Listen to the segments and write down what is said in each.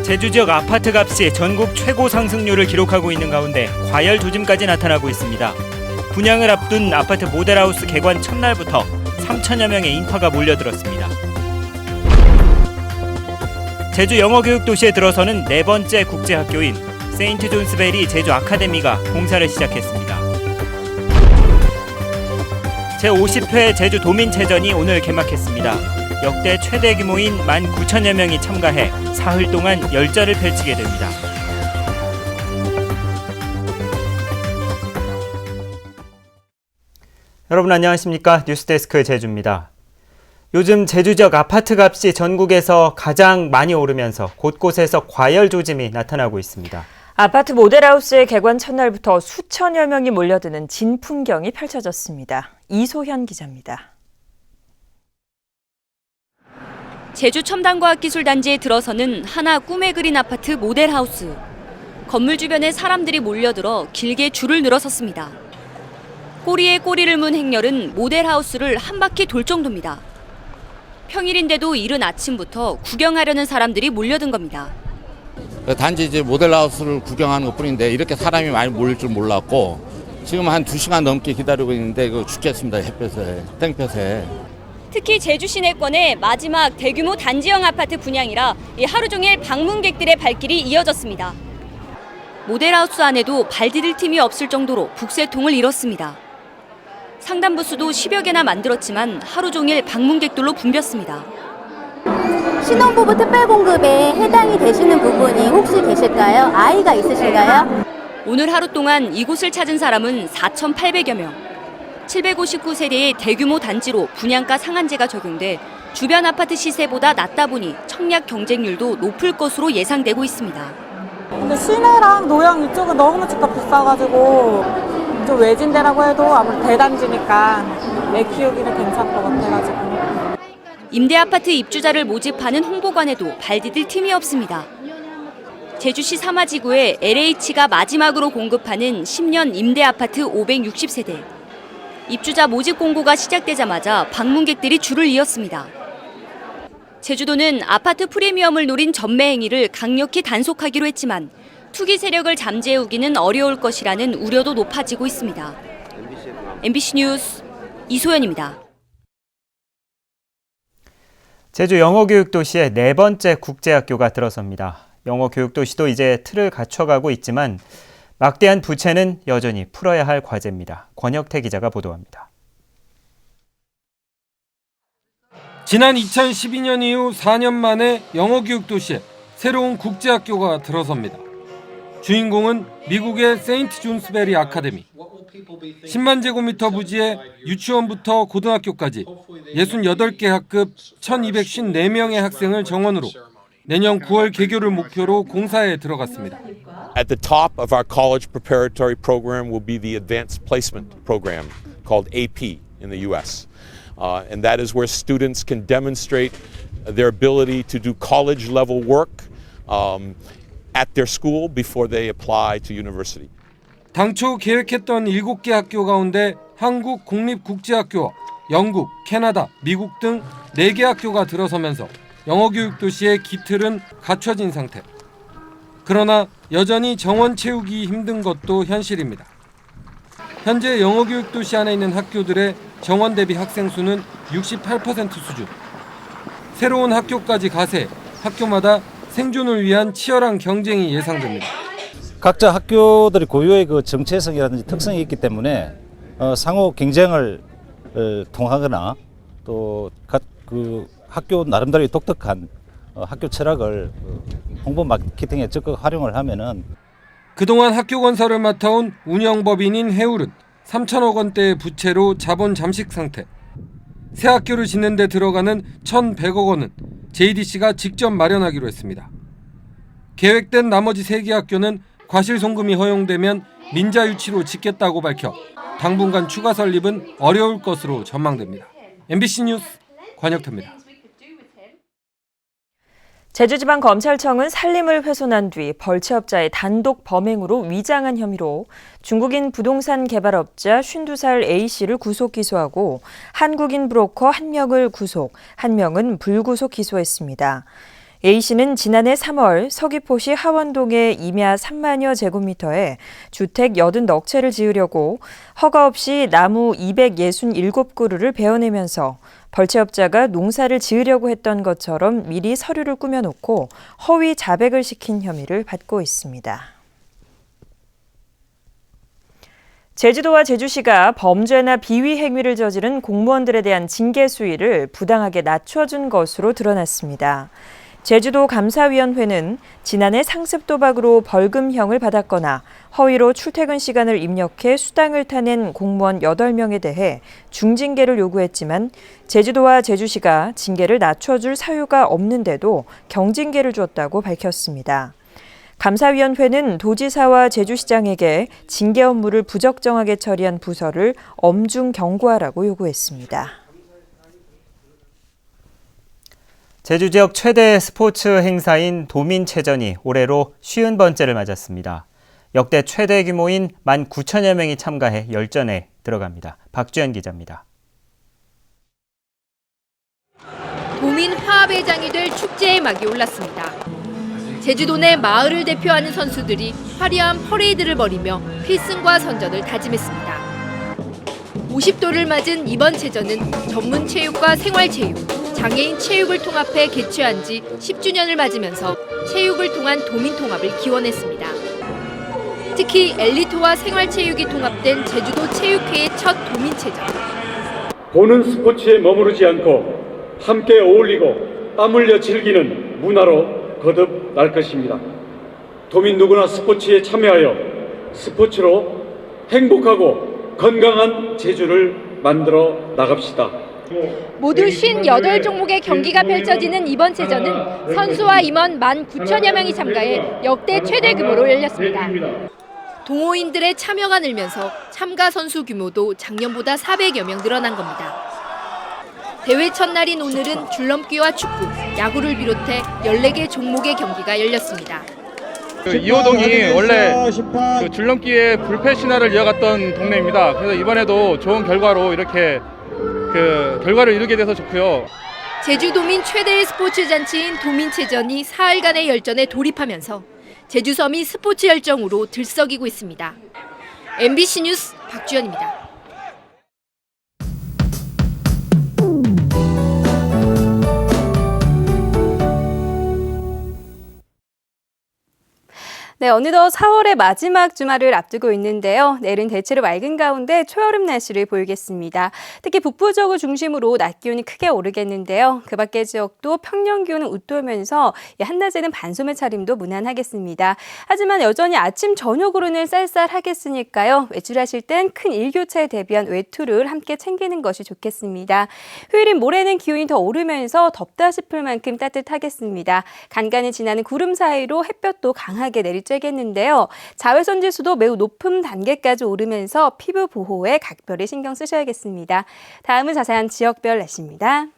제주 지역 아파트 값이 전국 최고 상승률을 기록하고 있는 가운데 과열 조짐까지 나타나고 있습니다. 분양을 앞둔 아파트 모델하우스 개관 첫날부터 3천여 명의 인파가 몰려들었습니다. 제주 영어교육도시에 들어서는 네 번째 국제학교인 세인트 존스베리 제주 아카데미가 공사를 시작했습니다. 제50회 제주 도민체전이 오늘 개막했습니다. 역대 최대 규모인 19,000여 명이 참가해 사흘 동안 열전을 펼치게 됩니다. 여러분 안녕하십니까? 뉴스데스크 제주입니다. 요즘 제주 지역 아파트 값이 전국에서 가장 많이 오르면서 곳곳에서 과열 조짐이 나타나고 있습니다. 아파트 모델하우스의 개관 첫날부터 수천여 명이 몰려드는 진풍경이 펼쳐졌습니다. 이소현 기자입니다. 제주 첨단과학기술단지에 들어서는 하나 꿈에 그린 아파트 모델하우스. 건물 주변에 사람들이 몰려들어 길게 줄을 늘어섰습니다. 꼬리에 꼬리를 문 행렬은 모델하우스를 한 바퀴 돌 정도입니다. 평일인데도 이른 아침부터 구경하려는 사람들이 몰려든 겁니다. 단지 이제 모델하우스를 구경하는 것뿐인데 이렇게 사람이 많이 몰릴 줄 몰랐고 지금 한 2시간 넘게 기다리고 있는데 죽겠습니다. 햇볕에, 땡볕에. 특히 제주 시내권의 마지막 대규모 단지형 아파트 분양이라 하루 종일 방문객들의 발길이 이어졌습니다. 모델하우스 안에도 발 디딜 틈이 없을 정도로 북새통을 이뤘습니다. 상담 부스도 10여 개나 만들었지만 하루 종일 방문객들로 붐볐습니다. 신혼부부 특별공급에 해당이 되시는 부분이 혹시 계실까요? 아이가 있으신가요? 오늘 하루 동안 이곳을 찾은 사람은 4,800여 명. 759세대의 대규모 단지로 분양가 상한제가 적용돼 주변 아파트 시세보다 낮다 보니 청약 경쟁률도 높을 것으로 예상되고 있습니다. 근데 시내랑 노영 이쪽은 너무 집값 비싸가지고 좀 외진데라고 해도 아무래도 대단지니까 애 키우기는 괜찮을 것 같아가지고. 임대아파트 입주자를 모집하는 홍보관에도 발 디딜 틈이 없습니다. 제주시 사마지구에 LH가 마지막으로 공급하는 10년 임대아파트 560세대. 입주자 모집 공고가 시작되자마자 방문객들이 줄을 이었습니다. 제주도는 아파트 프리미엄을 노린 전매 행위를 강력히 단속하기로 했지만 투기 세력을 잠재우기는 어려울 것이라는 우려도 높아지고 있습니다. MBC 뉴스 이소연입니다. 제주 영어교육도시의 네 번째 국제학교가 들어섭니다. 영어교육도시도 이제 틀을 갖춰가고 있지만 막대한 부채는 여전히 풀어야 할 과제입니다. 권혁태 기자가 보도합니다. 지난 2012년 이후 4년 만에 영어교육도시에 새로운 국제학교가 들어섭니다. 주인공은 미국의 세인트 존스베리 아카데미. 10만 제곱미터 부지에 유치원부터 고등학교까지 68개 학급 1,254명의 학생을 정원으로 내년 9월 개교를 목표로 공사에 들어갔습니다. At the top of our college preparatory program will be the Advanced Placement Program called AP in the U.S. And that is where students can demonstrate their ability to do college level work at their school before they apply to university. 당초 계획했던 7개 학교 가운데 한국 공립국제학교와 영국, 캐나다, 미국 등 4개 학교가 들어서면서 영어교육도시의 기틀은 갖춰진 상태. 그러나 여전히 정원 채우기 힘든 것도 현실입니다. 현재 영어교육도시 안에 있는 학교들의 정원 대비 학생 수는 68% 수준. 새로운 학교까지 가세, 학교마다 생존을 위한 치열한 경쟁이 예상됩니다. 각자 학교들이 고유의 그 정체성이라든지 특성이 있기 때문에 상호 경쟁을 통하거나 또 그 학교 나름대로의 독특한 학교 철학을 홍보 마케팅에 적극 활용을 하면은 그동안 학교 건설을 맡아온 운영법인인 해울은 3천억 원대의 부채로 자본 잠식 상태. 새 학교를 짓는 데 들어가는 1,100억 원은 JDC가 직접 마련하기로 했습니다. 계획된 나머지 3개 학교는 과실 송금이 허용되면 민자 유치로 짓겠다고 밝혀 당분간 추가 설립은 어려울 것으로 전망됩니다. MBC 뉴스 권혁태입니다. 제주지방검찰청은 살림을 훼손한 뒤 벌채업자의 단독 범행으로 위장한 혐의로 중국인 부동산 개발업자 52살 A씨를 구속 기소하고 한국인 브로커 1명을 구속, 1명은 불구속 기소했습니다. A씨는 지난해 3월 서귀포시 하원동의 임야 3만여 제곱미터에 주택 80넋 채를 지으려고 허가 없이 나무 267그루를 베어내면서 벌채업자가 농사를 지으려고 했던 것처럼 미리 서류를 꾸며놓고 허위 자백을 시킨 혐의를 받고 있습니다. 제주도와 제주시가 범죄나 비위 행위를 저지른 공무원들에 대한 징계 수위를 부당하게 낮춰준 것으로 드러났습니다. 제주도 감사위원회는 지난해 상습 도박으로 벌금형을 받았거나 허위로 출퇴근 시간을 입력해 수당을 타낸 공무원 8명에 대해 중징계를 요구했지만 제주도와 제주시가 징계를 낮춰줄 사유가 없는데도 경징계를 줬다고 밝혔습니다. 감사위원회는 도지사와 제주시장에게 징계 업무를 부적정하게 처리한 부서를 엄중 경고하라고 요구했습니다. 제주 지역 최대 스포츠 행사인 도민체전이 올해로 50번째를 맞았습니다. 역대 최대 규모인 19,000여 명이 참가해 열전에 들어갑니다. 박주연 기자입니다. 도민 화합의 장이 될 축제의 막이 올랐습니다. 제주도 내 마을을 대표하는 선수들이 화려한 퍼레이드를 벌이며 필승과 선전을 다짐했습니다. 50도를 맞은 이번 체전은 전문 체육과 생활체육, 장애인 체육을 통합해 개최한 지 10주년을 맞으면서 체육을 통한 도민통합을 기원했습니다. 특히 엘리트와 생활체육이 통합된 제주도 체육회의 첫 도민체전. 보는 스포츠에 머무르지 않고 함께 어울리고 땀 흘려 즐기는 문화로 거듭날 것입니다. 도민 누구나 스포츠에 참여하여 스포츠로 행복하고 건강한 제주를 만들어 나갑시다. 모두 58종목의 경기가 펼쳐지는 이번 체전은 선수와 임원 19,000여 명이 참가해 역대 최대 규모로 열렸습니다. 동호인들의 참여가 늘면서 참가 선수 규모도 작년보다 400여 명 늘어난 겁니다. 대회 첫날인 오늘은 줄넘기와 축구, 야구를 비롯해 14개 종목의 경기가 열렸습니다. 이호동이 원래 줄넘기의 불패 신화를 이어갔던 동네입니다. 그래서 이번에도 좋은 결과로 이렇게 결과를 이루게 돼서 좋고요. 제주도민 최대의 스포츠 잔치인 도민체전이 사흘간의 열전에 돌입하면서 제주섬이 스포츠 열정으로 들썩이고 있습니다. MBC 뉴스 박주연입니다. 네, 어느덧 4월의 마지막 주말을 앞두고 있는데요. 내일은 대체로 맑은 가운데 초여름 날씨를 보이겠습니다. 특히 북부 지역을 중심으로 낮 기온이 크게 오르겠는데요. 그 밖의 지역도 평년 기온은 웃돌면서 한낮에는 반소매 차림도 무난하겠습니다. 하지만 여전히 아침, 저녁으로는 쌀쌀하겠으니까요. 외출하실 땐 큰 일교차에 대비한 외투를 함께 챙기는 것이 좋겠습니다. 휴일인 모레는 기온이 더 오르면서 덥다 싶을 만큼 따뜻하겠습니다. 간간히 지나는 구름 사이로 햇볕도 강하게 내리쬐겠는데요. 자외선 지수도 매우 높은 단계까지 오르면서 피부 보호에 각별히 신경 쓰셔야겠습니다. 다음은 자세한 지역별 날씨입니다.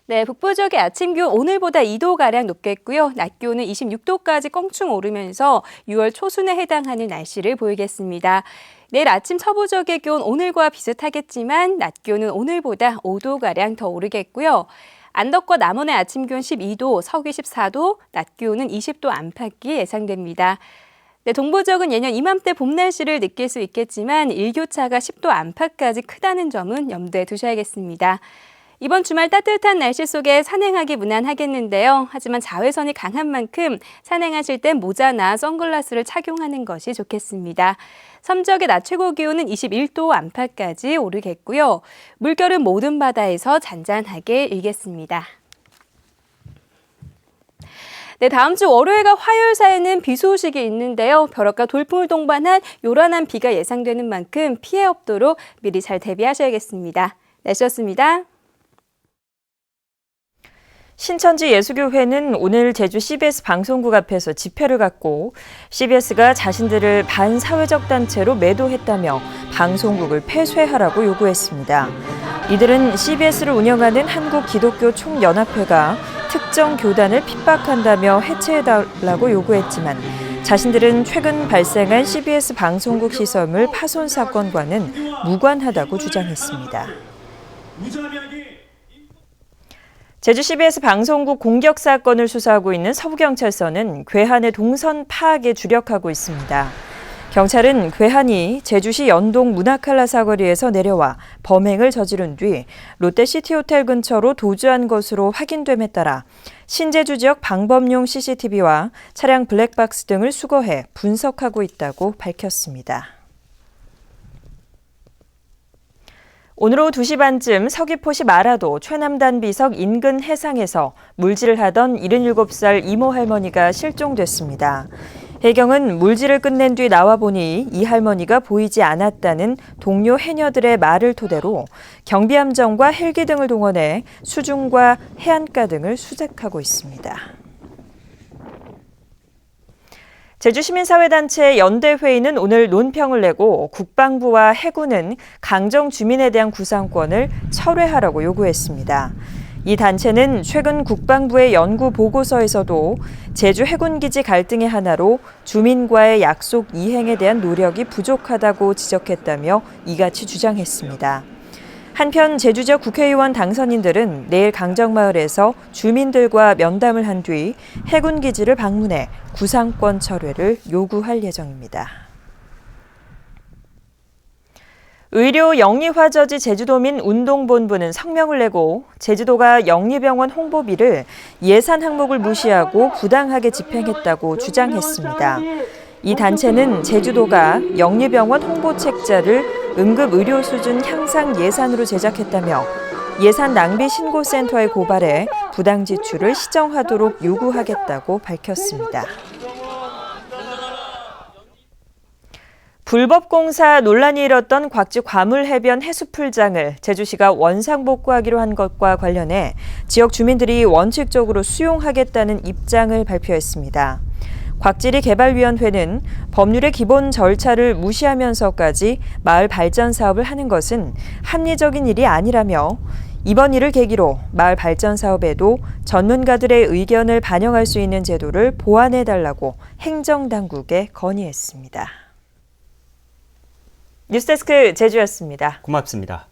네, 북부 지역의 아침 기온 오늘보다 2도가량 높겠고요. 낮 기온은 26도까지 껑충 오르면서 6월 초순에 해당하는 날씨를 보이겠습니다. 내일 아침 서부 지역의 기온 오늘과 비슷하겠지만 낮 기온은 오늘보다 5도가량 더 오르겠고요. 안덕과 남원의 아침 기온 12도, 서귀 14도, 낮 기온은 20도 안팎이 예상됩니다. 네, 동부 지역은 예년 이맘때 봄 날씨를 느낄 수 있겠지만 일교차가 10도 안팎까지 크다는 점은 염두에 두셔야겠습니다. 이번 주말 따뜻한 날씨 속에 산행하기 무난하겠는데요. 하지만 자외선이 강한 만큼 산행하실 땐 모자나 선글라스를 착용하는 것이 좋겠습니다. 섬지역의 낮 최고 기온은 21도 안팎까지 오르겠고요. 물결은 모든 바다에서 잔잔하게 일겠습니다. 네, 다음 주 월요일과 화요일 사이에는 비 소식이 있는데요. 벼락과 돌풍을 동반한 요란한 비가 예상되는 만큼 피해 없도록 미리 잘 대비하셔야겠습니다. 날씨였습니다. 신천지 예수교회는 오늘 제주 CBS 방송국 앞에서 집회를 갖고 CBS가 자신들을 반사회적 단체로 매도했다며 방송국을 폐쇄하라고 요구했습니다. 이들은 CBS를 운영하는 한국기독교총연합회가 특정 교단을 핍박한다며 해체해달라고 요구했지만 자신들은 최근 발생한 CBS 방송국 시설물 파손 사건과는 무관하다고 주장했습니다. 제주 CBS 방송국 공격 사건을 수사하고 있는 서부경찰서는 괴한의 동선 파악에 주력하고 있습니다. 경찰은 괴한이 제주시 연동 문화칼라 사거리에서 내려와 범행을 저지른 뒤 롯데시티호텔 근처로 도주한 것으로 확인됨에 따라 신제주 지역 방범용 CCTV와 차량 블랙박스 등을 수거해 분석하고 있다고 밝혔습니다. 오늘 오후 2시 반쯤 서귀포시 마라도 최남단 비석 인근 해상에서 물질을 하던 77살 이모 할머니가 실종됐습니다. 해경은 물질을 끝낸 뒤 나와보니 이 할머니가 보이지 않았다는 동료 해녀들의 말을 토대로 경비함정과 헬기 등을 동원해 수중과 해안가 등을 수색하고 있습니다. 제주시민사회단체 연대회의는 오늘 논평을 내고 국방부와 해군은 강정 주민에 대한 구상권을 철회하라고 요구했습니다. 이 단체는 최근 국방부의 연구 보고서에서도 제주 해군기지 갈등의 하나로 주민과의 약속 이행에 대한 노력이 부족하다고 지적했다며 이같이 주장했습니다. 한편 제주 지역 국회의원 당선인들은 내일 강정마을에서 주민들과 면담을 한 뒤 해군기지를 방문해 구상권 철회를 요구할 예정입니다. 의료 영리화저지 제주도민 운동본부는 성명을 내고 제주도가 영리병원 홍보비를 예산 항목을 무시하고 부당하게 집행했다고 주장했습니다. 이 단체는 제주도가 영리병원 홍보 책자를 응급의료 수준 향상 예산으로 제작했다며 예산 낭비 신고센터에 고발해 부당 지출을 시정하도록 요구하겠다고 밝혔습니다. 불법 공사 논란이 일었던 곽지 과물해변 해수풀장을 제주시가 원상복구하기로 한 것과 관련해 지역 주민들이 원칙적으로 수용하겠다는 입장을 발표했습니다. 곽지리 개발위원회는 법률의 기본 절차를 무시하면서까지 마을 발전 사업을 하는 것은 합리적인 일이 아니라며 이번 일을 계기로 마을 발전 사업에도 전문가들의 의견을 반영할 수 있는 제도를 보완해달라고 행정당국에 건의했습니다. 뉴스데스크 제주였습니다. 고맙습니다.